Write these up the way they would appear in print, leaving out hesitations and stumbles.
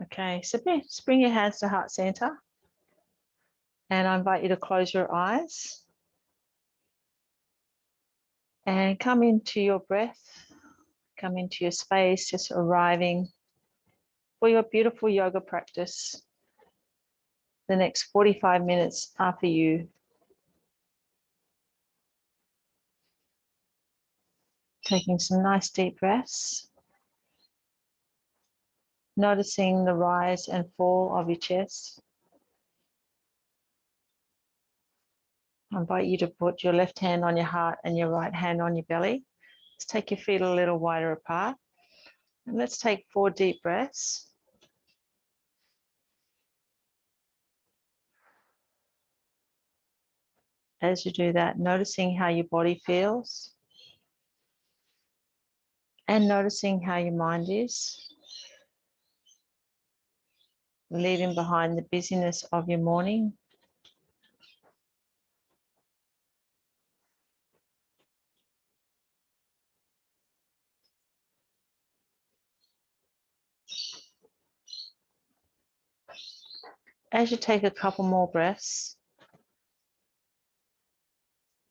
Okay, so just bring your hands to heart center. And I invite you to close your eyes and come into your breath, come into your space, just arriving for your beautiful yoga practice. The next 45 minutes are for you. Taking some nice deep breaths, noticing the rise and fall of your chest. I invite you to put your left hand on your heart and your right hand on your belly. Let's take your feet a little wider apart. And let's take 4 deep breaths. As you do that, noticing how your body feels and noticing how your mind is, leaving behind the busyness of your morning. As you take a couple more breaths,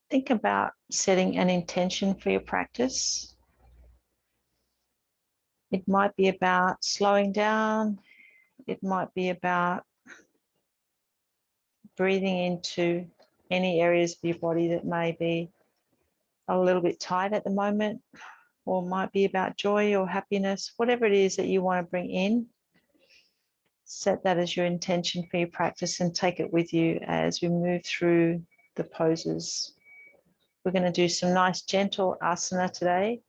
think about setting an intention for your practice. It might be about slowing down. It might be about breathing into any areas of your body that may be a little bit tight at the moment, or might be about joy or happiness, whatever it is that you want to bring in. Set that as your intention for your practice and take it with you as we move through the poses. We're going to do some nice gentle asana today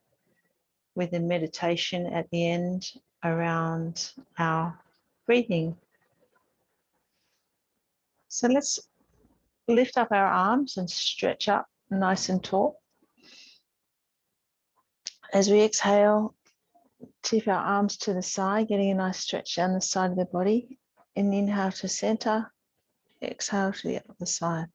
with a meditation at the end around our breathing. So let's lift up our arms and stretch up nice and tall. As we exhale, tip our arms to the side, getting a nice stretch down the side of the body. And inhale to center, exhale to the other side.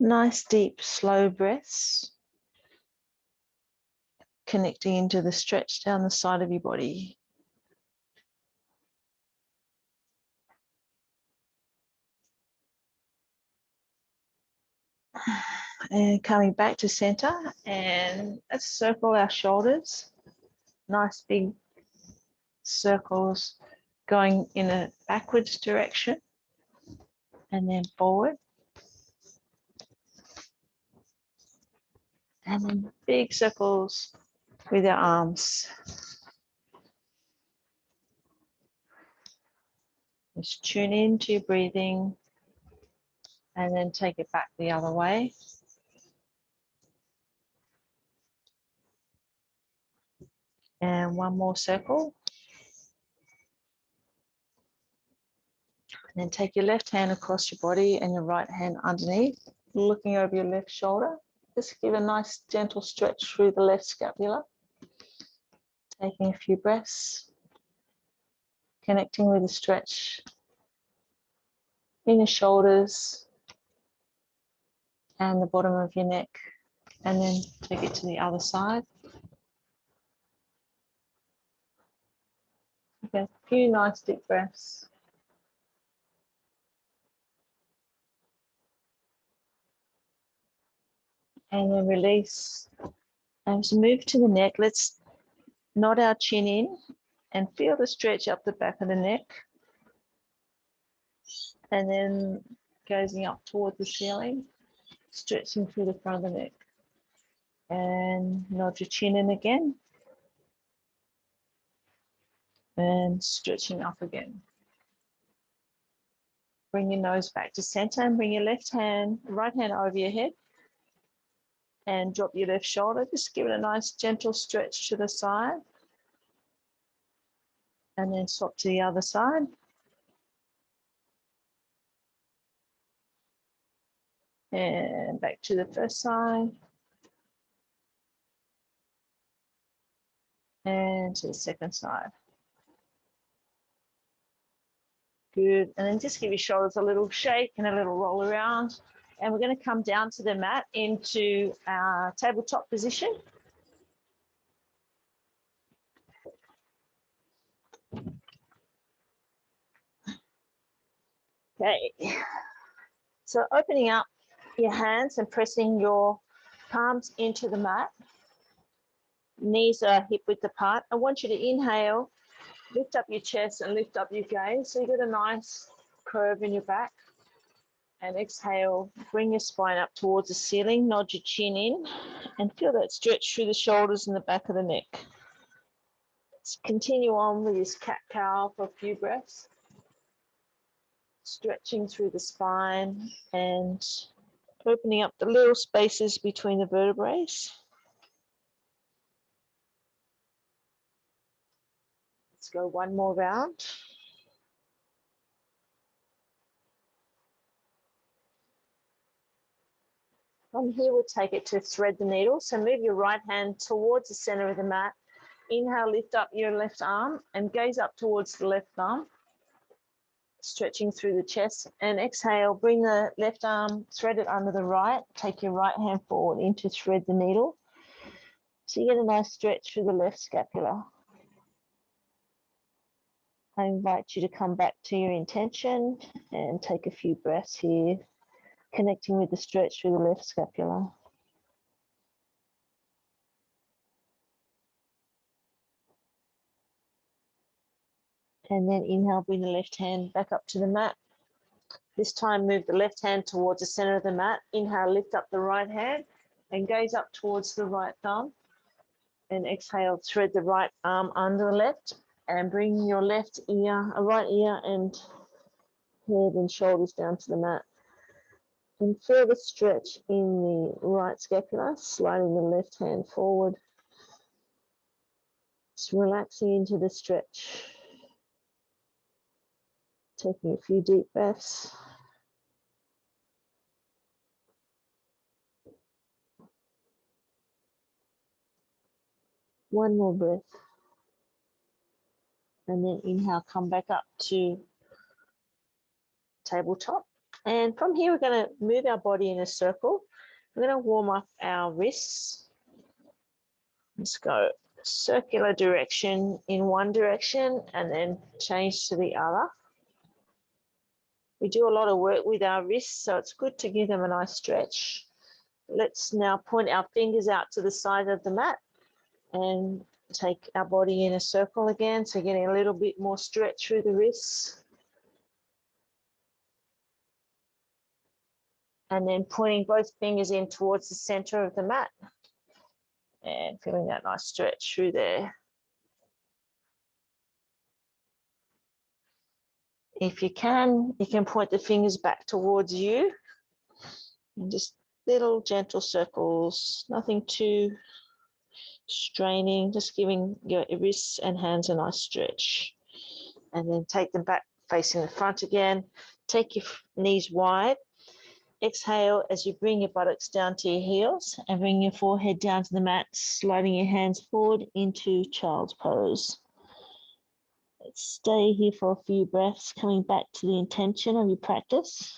Nice, deep, slow breaths, connecting into the stretch down the side of your body. And coming back to center, and let's circle our shoulders. Nice big circles going in a backwards direction and then forward. And then big circles with our arms. Just tune into your breathing and then take it back the other way. And one more circle. And then take your left hand across your body and your right hand underneath, looking over your left shoulder. Just give a nice gentle stretch through the left scapula. Taking a few breaths, connecting with the stretch in your shoulders and the bottom of your neck. And then take it to the other side. Okay, a few nice deep breaths. And then release. And as we move to the neck, let's nod our chin in and feel the stretch up the back of the neck. And then gazing up toward the ceiling, stretching through the front of the neck. And nod your chin in again. And stretching up again. Bring your nose back to center and bring your right hand over your head. And drop your left shoulder. Just give it a nice gentle stretch to the side. And then swap to the other side. And back to the first side. And to the second side. Good. And then just give your shoulders a little shake and a little roll around. And we're going to come down to the mat into our tabletop position. Okay. So opening up your hands and pressing your palms into the mat. Knees are hip width apart. I want you to inhale, lift up your chest and lift up your gaze. So you get a nice curve in your back. And exhale, bring your spine up towards the ceiling, nod your chin in, and feel that stretch through the shoulders and the back of the neck. Let's continue on with this cat-cow for a few breaths. Stretching through the spine and opening up the little spaces between the vertebrae. Let's go one more round. From here, we'll take it to thread the needle. So move your right hand towards the center of the mat. Inhale, lift up your left arm and gaze up towards the left thumb, stretching through the chest. And exhale, bring the left arm, thread it under the right. Take your right hand forward into thread the needle. So you get a nice stretch through the left scapula. I invite you to come back to your intention and take a few breaths here, connecting with the stretch through the left scapula. And then inhale, bring the left hand back up to the mat. This time, move the left hand towards the center of the mat. Inhale, lift up the right hand and gaze up towards the right thumb. And exhale, thread the right arm under the left and bring your left ear, right ear and head and shoulders down to the mat. And feel the stretch in the right scapula, sliding the left hand forward. Just relaxing into the stretch. Taking a few deep breaths. One more breath. And then inhale, come back up to tabletop. And from here, we're going to move our body in a circle. We're going to warm up our wrists. Let's go circular direction in one direction and then change to the other. We do a lot of work with our wrists, so it's good to give them a nice stretch. Let's now point our fingers out to the side of the mat and take our body in a circle again, so getting a little bit more stretch through the wrists. And then pointing both fingers in towards the center of the mat and feeling that nice stretch through there. If you can point the fingers back towards you and just little gentle circles, nothing too straining, just giving your wrists and hands a nice stretch. And then take them back facing the front again. Take your knees wide. Exhale as you bring your buttocks down to your heels and bring your forehead down to the mat, sliding your hands forward into child's pose. Let's stay here for a few breaths, coming back to the intention of your practice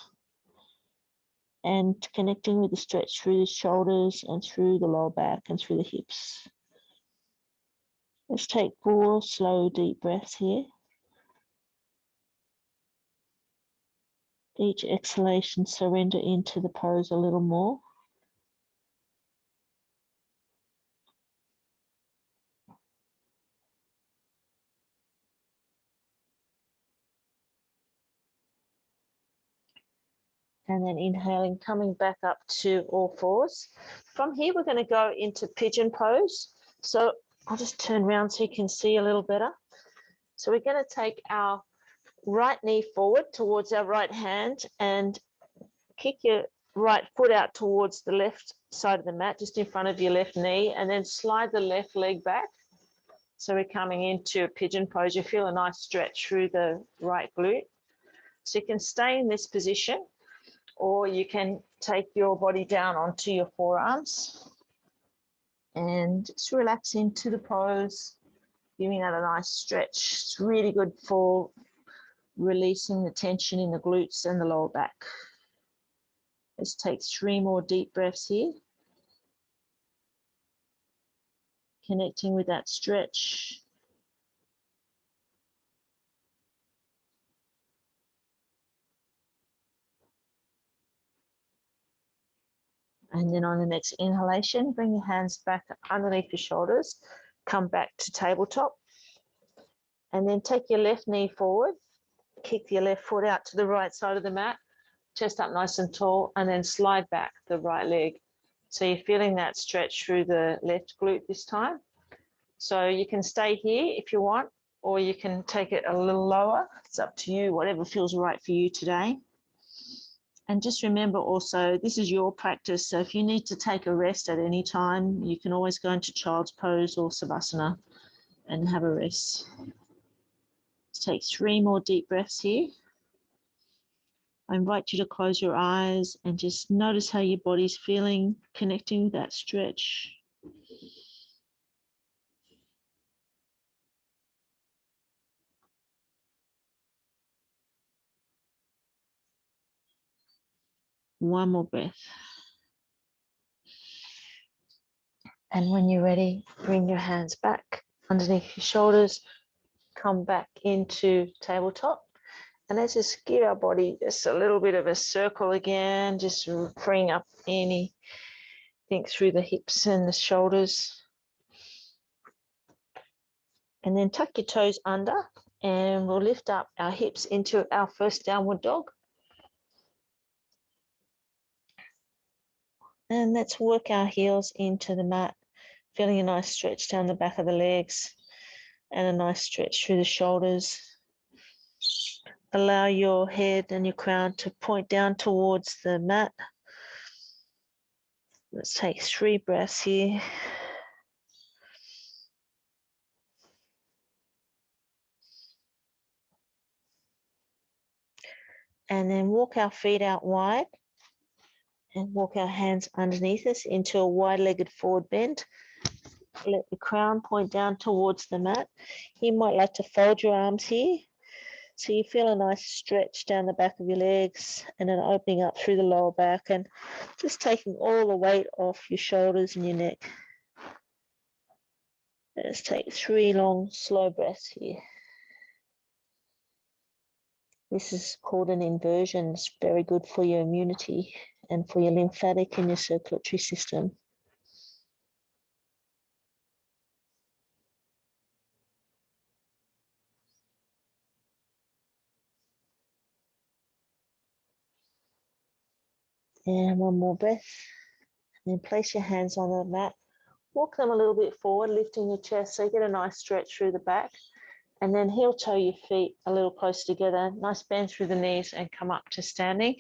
and connecting with the stretch through the shoulders and through the lower back and through the hips. Let's take 4 slow, deep breaths here. Each exhalation, surrender into the pose a little more. And then inhaling, coming back up to all fours. From here, we're going to go into pigeon pose. So I'll just turn around so you can see a little better. So we're going to take our right knee forward towards our right hand and kick your right foot out towards the left side of the mat, just in front of your left knee, and then slide the left leg back. So we're coming into a pigeon pose. You feel a nice stretch through the right glute. So you can stay in this position, or you can take your body down onto your forearms and just relax into the pose, giving that a nice stretch. It's really good for releasing the tension in the glutes and the lower back. Let's take 3 more deep breaths here. Connecting with that stretch. And then on the next inhalation, bring your hands back underneath your shoulders. Come back to tabletop. And then take your left knee forward. Kick your left foot out to the right side of the mat. Chest up nice and tall. And then slide back the right leg. So you're feeling that stretch through the left glute this time. So you can stay here if you want, or you can take it a little lower. It's up to you, whatever feels right for you today. And just remember also, this is your practice. So if you need to take a rest at any time, you can always go into child's pose or savasana and have a rest. Let's take 3 more deep breaths here. I invite you to close your eyes and just notice how your body's feeling, connecting with that stretch. One more breath. And when you're ready, bring your hands back underneath your shoulders, come back into tabletop. And let's just give our body just a little bit of a circle again, just freeing up anything through the hips and the shoulders. And then tuck your toes under and we'll lift up our hips into our first downward dog. And let's work our heels into the mat, feeling a nice stretch down the back of the legs and a nice stretch through the shoulders. Allow your head and your crown to point down towards the mat. Let's take 3 breaths here. And then walk our feet out wide and walk our hands underneath us into a wide-legged forward bend. Let the crown point down towards the mat. You might like to fold your arms here. So you feel a nice stretch down the back of your legs and an opening up through the lower back and just taking all the weight off your shoulders and your neck. Let's take 3 long, slow breaths here. This is called an inversion. It's very good for your immunity and for your lymphatic and your circulatory system. And one more breath. And then place your hands on the mat. Walk them a little bit forward, lifting your chest so you get a nice stretch through the back. And then heel toe your feet a little closer together. Nice bend through the knees and come up to standing.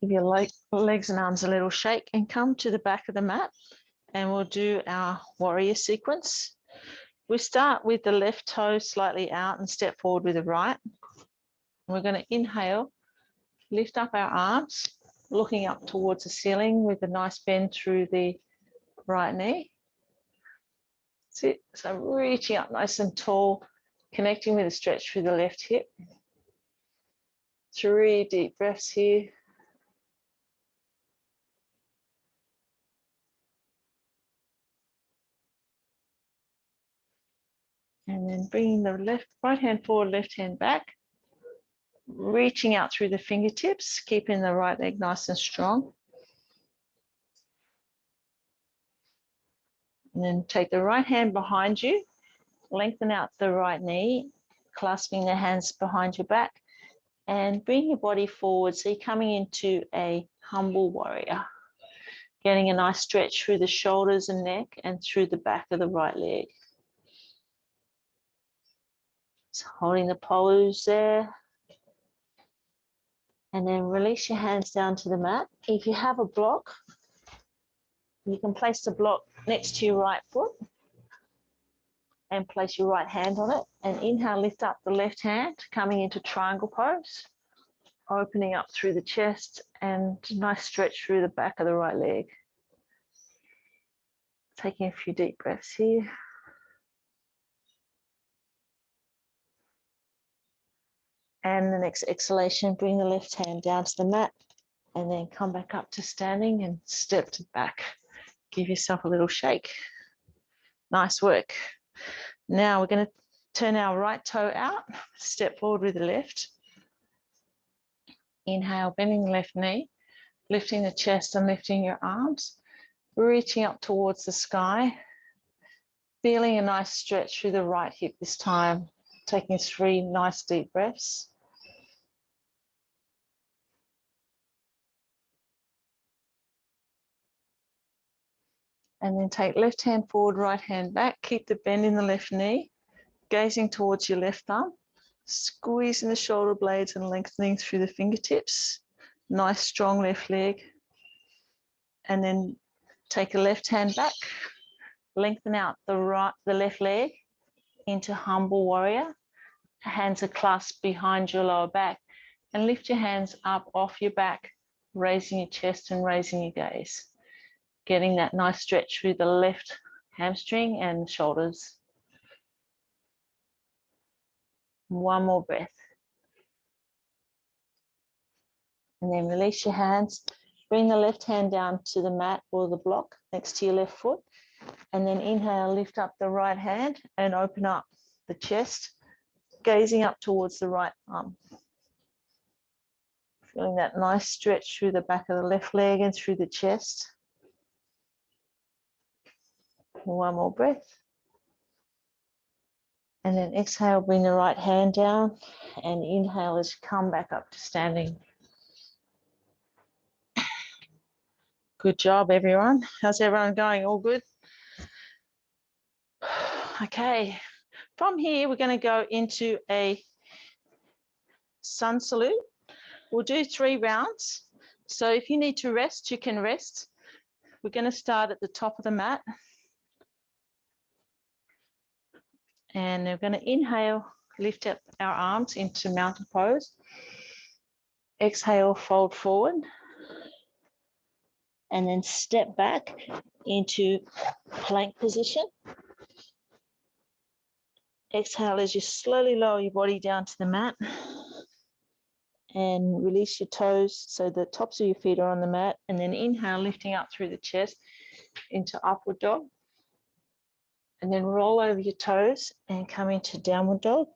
Give your legs and arms a little shake and come to the back of the mat. And we'll do our warrior sequence. We start with the left toe slightly out and step forward with the right. We're going to inhale, lift up our arms, looking up towards the ceiling with a nice bend through the right knee. That's it. So reaching up nice and tall, connecting with a stretch through the left hip. 3 deep breaths here. And then bringing the right hand forward, left hand back. Reaching out through the fingertips, keeping the right leg nice and strong. And then take the right hand behind you, lengthen out the right knee, clasping the hands behind your back, and bring your body forward. So you're coming into a humble warrior, getting a nice stretch through the shoulders and neck and through the back of the right leg. So holding the pose there. And then release your hands down to the mat. If you have a block, you can place the block next to your right foot and place your right hand on it. And inhale, lift up the left hand, coming into triangle pose, opening up through the chest and nice stretch through the back of the right leg. Taking a few deep breaths here. And the next exhalation, bring the left hand down to the mat and then come back up to standing and step to the back. Give yourself a little shake. Nice work. Now we're going to turn our right toe out, step forward with the left. Inhale, bending the left knee, lifting the chest and lifting your arms, reaching up towards the sky, feeling a nice stretch through the right hip this time, taking 3 nice deep breaths. And then take left hand forward, right hand back. Keep the bend in the left knee, gazing towards your left thumb, squeezing the shoulder blades and lengthening through the fingertips. Nice strong left leg. And then take a left hand back, lengthen out the left leg into humble warrior. Hands are clasped behind your lower back and lift your hands up off your back, raising your chest and raising your gaze. Getting that nice stretch through the left hamstring and shoulders. One more breath. And then release your hands. Bring the left hand down to the mat or the block next to your left foot. And then inhale, lift up the right hand and open up the chest, gazing up towards the right arm. Feeling that nice stretch through the back of the left leg and through the chest. One more breath. And then exhale, bring the right hand down and inhale as you come back up to standing. Good job, everyone. How's everyone going? All good? Okay. From here, we're going to go into a sun salute. We'll do 3 rounds. So if you need to rest, you can rest. We're going to start at the top of the mat. And we're going to inhale, lift up our arms into mountain pose. Exhale, fold forward. And then step back into plank position. Exhale as you slowly lower your body down to the mat. And release your toes so the tops of your feet are on the mat. And then inhale, lifting up through the chest into upward dog. And then roll over your toes and come into downward dog.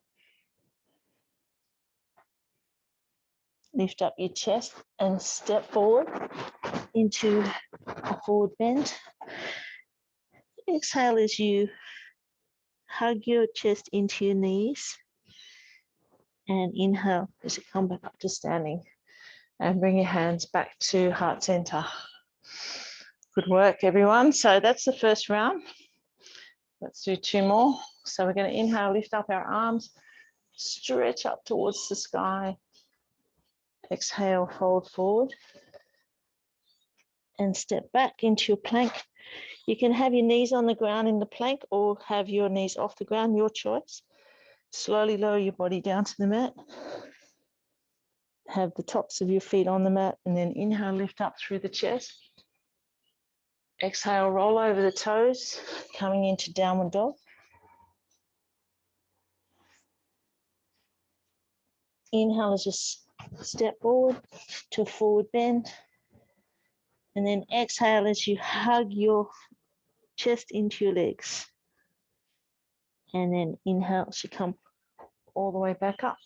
Lift up your chest and step forward into a forward bend. Exhale as you hug your chest into your knees. And inhale as you come back up to standing. And bring your hands back to heart center. Good work, everyone. So that's the first round. Let's do 2 more. So we're going to inhale, lift up our arms, stretch up towards the sky. Exhale, fold forward. And step back into your plank. You can have your knees on the ground in the plank or have your knees off the ground, your choice. Slowly lower your body down to the mat. Have the tops of your feet on the mat and then inhale, lift up through the chest. Exhale, roll over the toes, coming into downward dog. Inhale as you step forward to a forward bend. And then exhale as you hug your chest into your legs. And then inhale as you come all the way back up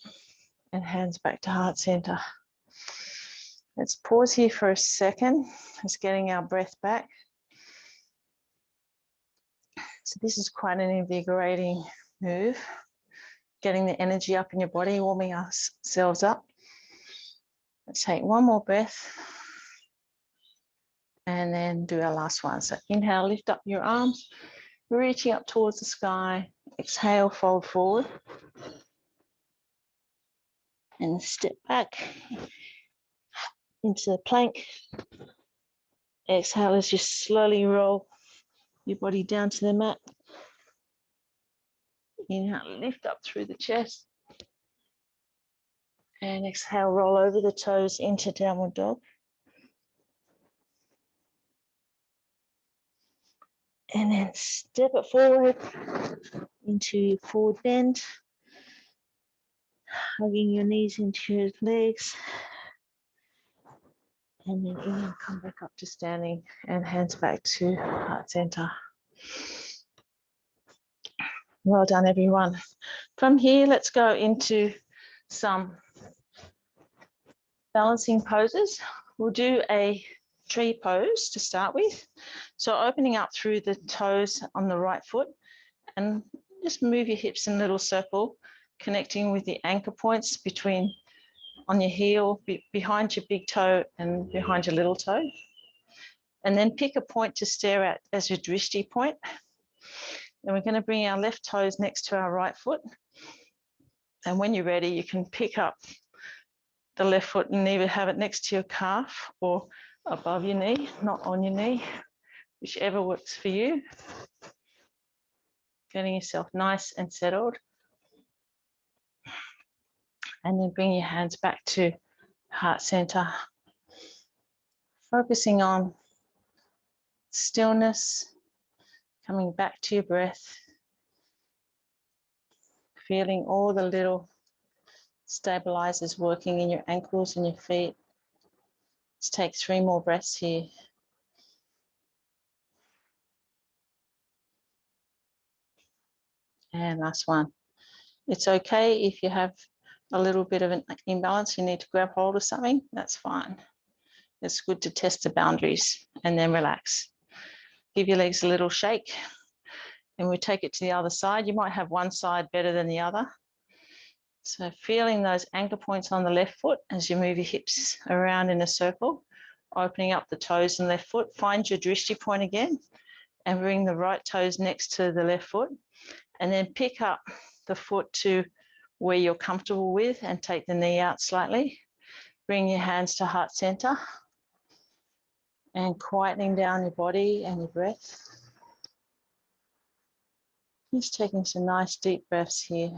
and hands back to heart center. Let's pause here for a second. Just getting our breath back. So this is quite an invigorating move. Getting the energy up in your body, warming ourselves up. Let's take 1 more breath. And then do our last one. So inhale, lift up your arms, reaching up towards the sky. Exhale, fold forward. And step back into the plank. Exhale as you slowly roll your body down to the mat. Inhale, lift up through the chest. And exhale, roll over the toes into downward dog. And then step it forward into your forward bend. hugging your knees into your legs. And then in, come back up to standing and hands back to heart center. Well done, everyone. From here, let's go into some balancing poses. We'll do a tree pose to start with. So opening up through the toes on the right foot and just move your hips in a little circle, connecting with the anchor points between on your heel, behind your big toe and behind your little toe. And then pick a point to stare at as your drishti point. And we're going to bring our left toes next to our right foot. And when you're ready, you can pick up the left foot and either have it next to your calf or above your knee, not on your knee, whichever works for you. Getting yourself nice and settled. And then bring your hands back to heart center. Focusing on stillness, coming back to your breath, feeling all the little stabilizers working in your ankles and your feet. Let's take 3 more breaths here. And last one. It's okay if you have a little bit of an imbalance, you need to grab hold of something, that's fine. It's good to test the boundaries and then relax. Give your legs a little shake and we take it to the other side. You might have one side better than the other. So feeling those anchor points on the left foot as you move your hips around in a circle, opening up the toes and left foot, find your drishti point again and bring the right toes next to the left foot and then pick up the foot to where you're comfortable with and take the knee out slightly. Bring your hands to heart center and quietening down your body and your breath. Just taking some nice deep breaths here.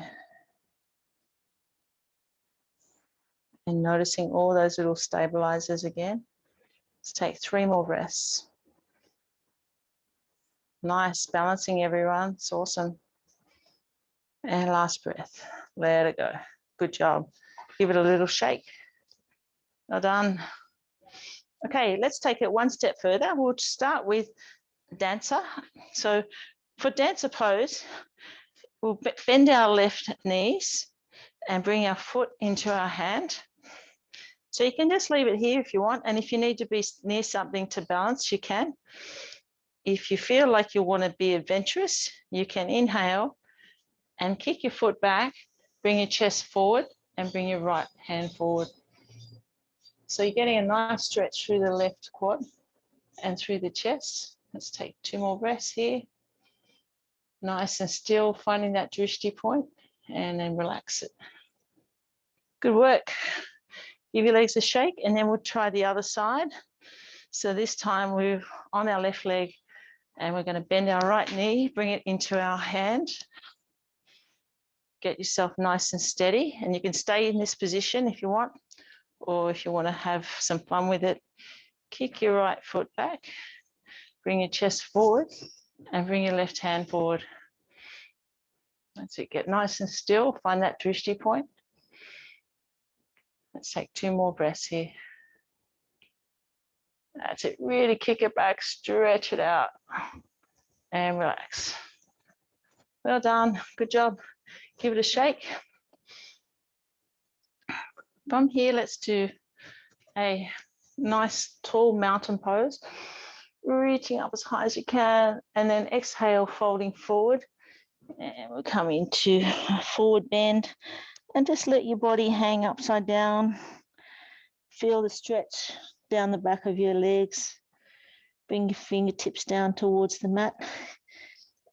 And noticing all those little stabilizers again. Let's take 3 more breaths. Nice, balancing everyone, it's awesome. And last breath, let it go. Good job. Give it a little shake. Well done. Okay, let's take it one step further. We'll start with dancer. So for dancer pose, we'll bend our left knees and bring our foot into our hand. So you can just leave it here if you want. And if you need to be near something to balance, you can. If you feel like you want to be adventurous, you can inhale and kick your foot back, bring your chest forward and bring your right hand forward. So you're getting a nice stretch through the left quad and through the chest. Let's take 2 more breaths here. Nice and still, finding that drishti point and then relax it. Good work. Give your legs a shake and then we'll try the other side. So this time we're on our left leg and we're going to bend our right knee, bring it into our hand. Get yourself nice and steady and you can stay in this position if you want, or if you want to have some fun with it, kick your right foot back, bring your chest forward and bring your left hand forward. That's it, get nice and still, find that drishti point. Let's take 2 more breaths here. That's it, really kick it back, stretch it out and relax. Well done, good job. Give it a shake. From here, let's do a nice tall mountain pose. Reaching up as high as you can and then exhale, folding forward. And we'll come into forward bend and just let your body hang upside down. Feel the stretch down the back of your legs. Bring your fingertips down towards the mat.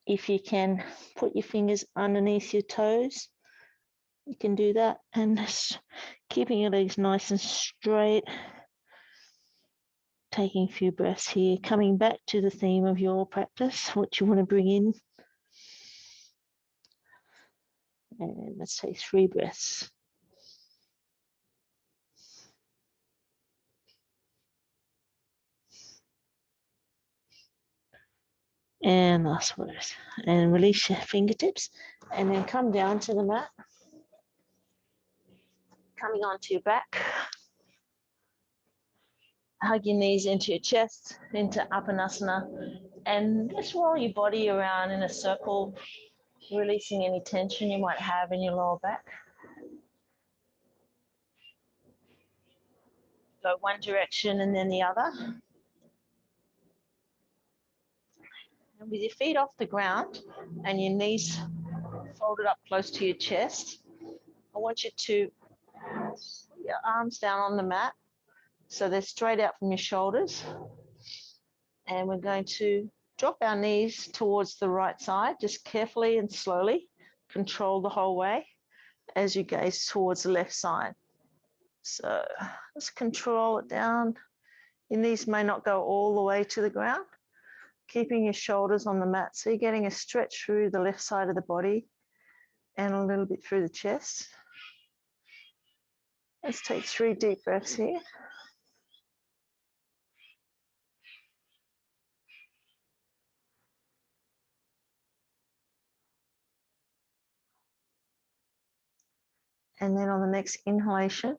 If you can, put your fingers underneath your toes. You can do that and just keeping your legs nice and straight. Taking a few breaths here, coming back to the theme of your practice, what you want to bring in. And let's take 3 breaths. And last breath. And release your fingertips and then come down to the mat. coming onto your back. Hug your knees into your chest, into Asana, and just roll your body around in a circle, releasing any tension you might have in your lower back. Go one direction and then the other. And with your feet off the ground and your knees folded up close to your chest, I want you to put your arms down on the mat so they're straight out from your shoulders. And we're going to drop our knees towards the right side, just carefully and slowly. Control the whole way as you gaze towards the left side. So just control it down. Your knees may not go all the way to the ground, keeping your shoulders on the mat. So you're getting a stretch through the left side of the body and a little bit through the chest. Let's take 3 deep breaths here. And then on the next inhalation,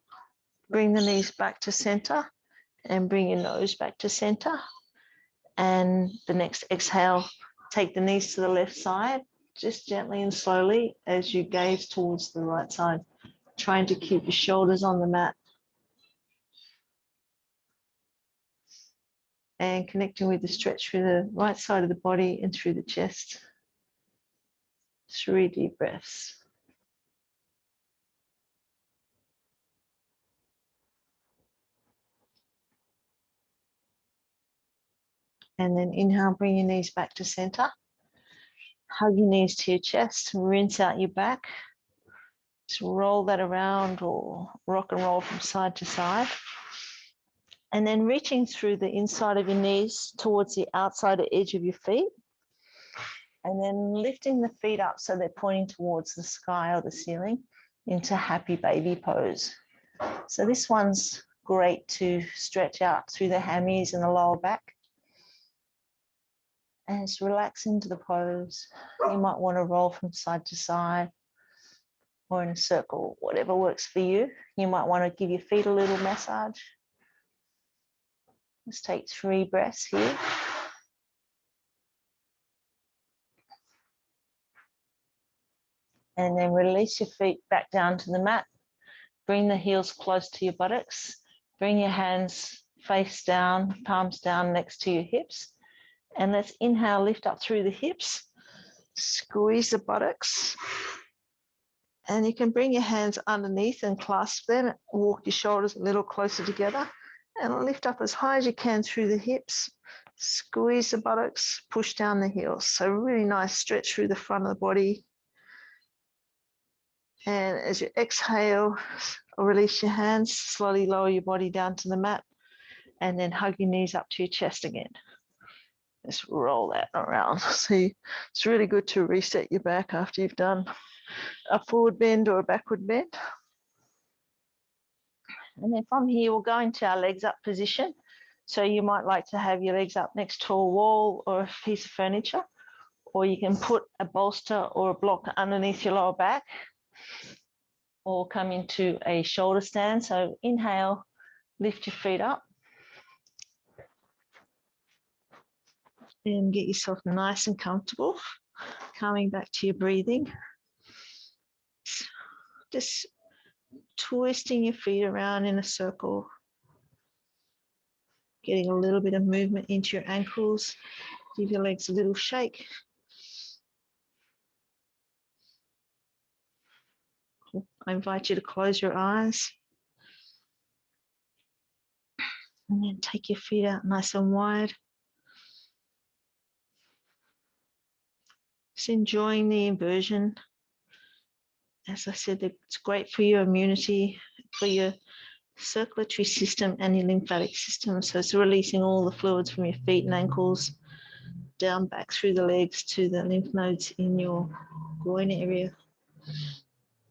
bring the knees back to center and bring your nose back to center. And the next exhale, take the knees to the left side, just gently and slowly as you gaze towards the right side, trying to keep your shoulders on the mat. And connecting with the stretch through the right side of the body and through the chest. 3 deep breaths. And then inhale, bring your knees back to center. Hug your knees to your chest, rinse out your back. Just roll that around or rock and roll from side to side. And then reaching through the inside of your knees towards the outside edge of your feet. And then lifting the feet up so they're pointing towards the sky or the ceiling into happy baby pose. So this one's great to stretch out through the hammies and the lower back. And just relax into the pose. You might want to roll from side to side or in a circle, whatever works for you. You might want to give your feet a little massage. Let's take 3 breaths here. And then release your feet back down to the mat. Bring the heels close to your buttocks. Bring your hands face down, palms down next to your hips. And let's inhale, lift up through the hips. Squeeze the buttocks. And you can bring your hands underneath and clasp them. Walk your shoulders a little closer together. And lift up as high as you can through the hips. Squeeze the buttocks, push down the heels. So really nice stretch through the front of the body. And as you exhale, release your hands, slowly lower your body down to the mat, and then hug your knees up to your chest again. Just roll that around. See, it's really good to reset your back after you've done a forward bend or a backward bend. And then from here, we'll go into our legs up position. So you might like to have your legs up next to a wall or a piece of furniture, or you can put a bolster or a block underneath your lower back, or come into a shoulder stand. So inhale, lift your feet up. And get yourself nice and comfortable. Coming back to your breathing. Just twisting your feet around in a circle. Getting a little bit of movement into your ankles. Give your legs a little shake. I invite you to close your eyes. And then take your feet out nice and wide. Just enjoying the inversion. As I said, it's great for your immunity, for your circulatory system and your lymphatic system. So it's releasing all the fluids from your feet and ankles down back through the legs to the lymph nodes in your groin area.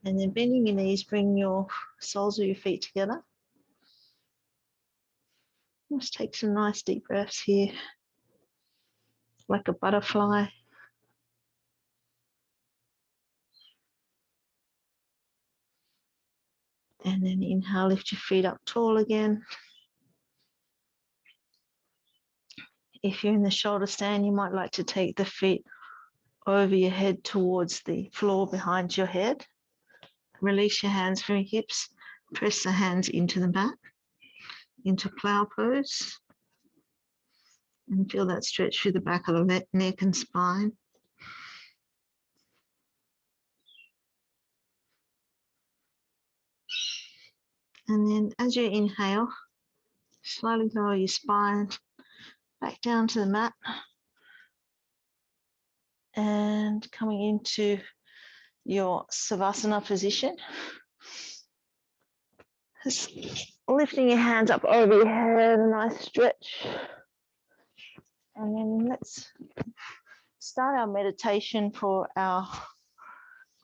And then bending your knees, bring your soles of your feet together. Let's take some nice deep breaths here, like a butterfly. And then inhale, lift your feet up tall again. If you're in the shoulder stand, you might like to take the feet over your head towards the floor behind your head. Release your hands from your hips. Press the hands into the mat, into plow pose. And feel that stretch through the back of the neck and spine. And then as you inhale, slowly lower your spine back down to the mat. And coming into your Savasana position. Just lifting your hands up over your head, a nice stretch. And then let's start our meditation for our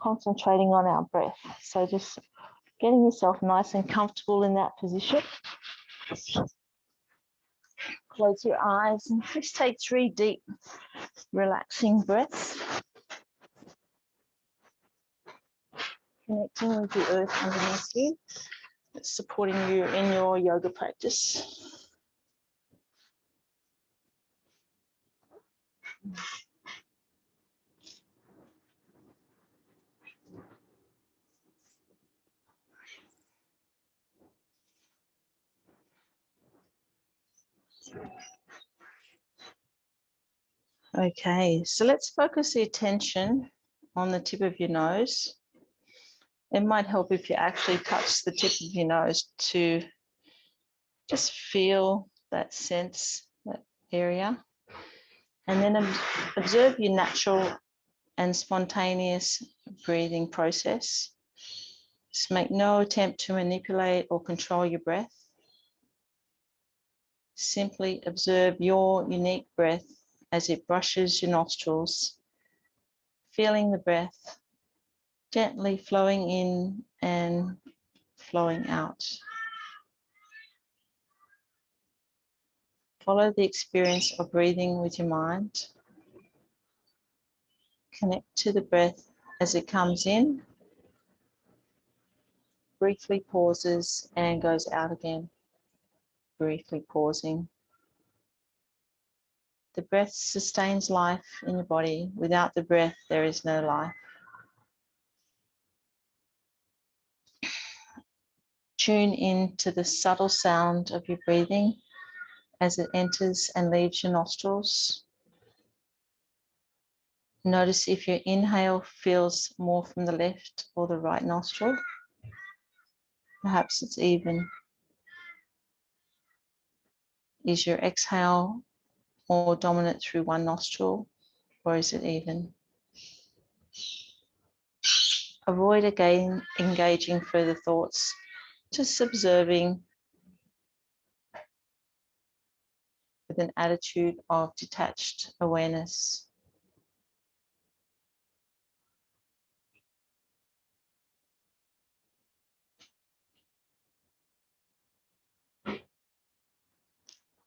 concentrating on our breath. So just getting yourself nice and comfortable in that position. Close your eyes and just take 3 deep, relaxing breaths. Connecting with the earth underneath you. It's supporting you in your yoga practice. Okay, so let's focus the attention on the tip of your nose. It might help if you actually touch the tip of your nose to just feel that sense, that area. And then observe your natural and spontaneous breathing process. Just make no attempt to manipulate or control your breath. Simply observe your unique breath as it brushes your nostrils, feeling the breath gently flowing in and flowing out. Follow the experience of breathing with your mind. Connect to the breath as it comes in, briefly pauses and goes out again, briefly pausing. The breath sustains life in your body. Without the breath, there is no life. Tune in to the subtle sound of your breathing as it enters and leaves your nostrils. Notice if your inhale feels more from the left or the right nostril. Perhaps it's even. Is your exhale more dominant through one nostril, or is it even? Avoid again engaging further thoughts, just observing with an attitude of detached awareness.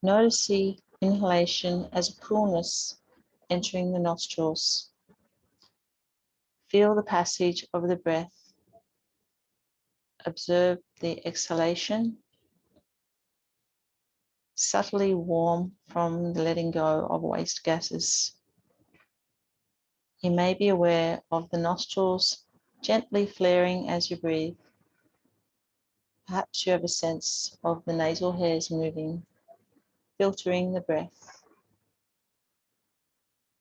Notice the inhalation as a coolness entering the nostrils. Feel the passage of the breath. Observe the exhalation, subtly warm from the letting go of waste gases. You may be aware of the nostrils gently flaring as you breathe. Perhaps you have a sense of the nasal hairs moving, filtering the breath.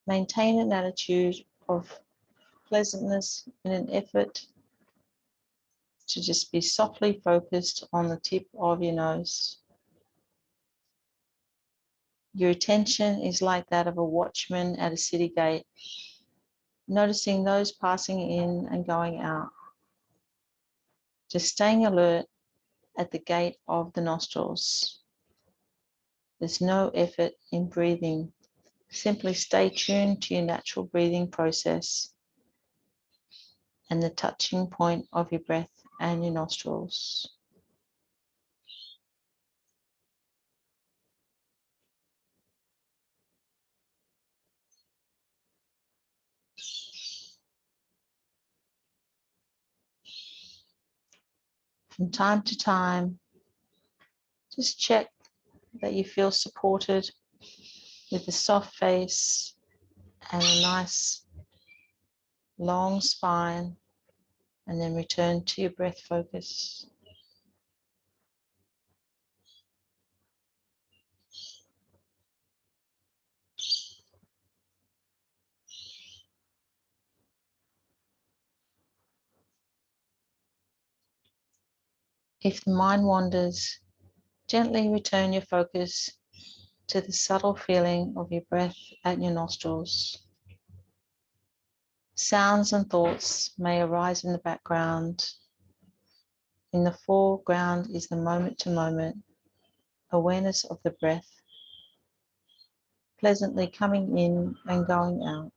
Maintain an attitude of pleasantness in an effort to just be softly focused on the tip of your nose. Your attention is like that of a watchman at a city gate, noticing those passing in and going out. Just staying alert at the gate of the nostrils. There's no effort in breathing. Simply stay tuned to your natural breathing process and the touching point of your breath and your nostrils. From time to time, just check that you feel supported with a soft face and a nice long spine, and then return to your breath focus. If the mind wanders, gently return your focus to the subtle feeling of your breath at your nostrils. Sounds and thoughts may arise in the background. In the foreground is the moment to moment awareness of the breath, pleasantly coming in and going out.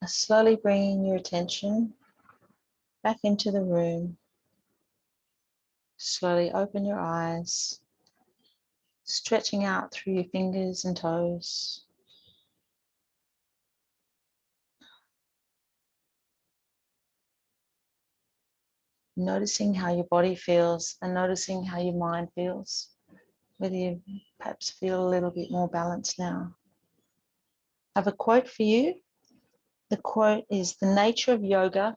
Slowly bringing your attention back into the room. Slowly open your eyes, stretching out through your fingers and toes. Noticing how your body feels and noticing how your mind feels. Whether you perhaps feel a little bit more balanced now. I have a quote for you. The quote is, "The nature of yoga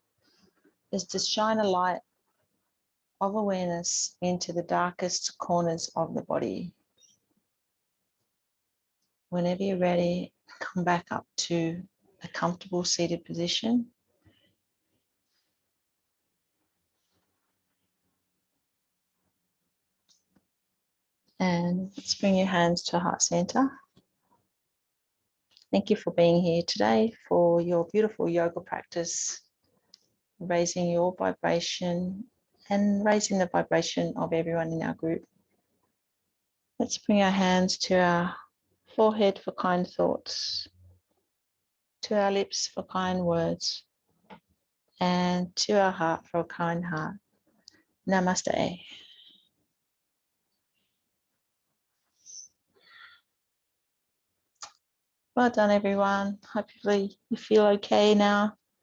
is to shine a light of awareness into the darkest corners of the body." Whenever you're ready, come back up to a comfortable seated position. And let's bring your hands to heart center. Thank you for being here today for your beautiful yoga practice, raising your vibration and raising the vibration of everyone in our group. Let's bring our hands to our forehead for kind thoughts, to our lips for kind words, and to our heart for a kind heart. Namaste. Well done, everyone. Hopefully you feel okay now.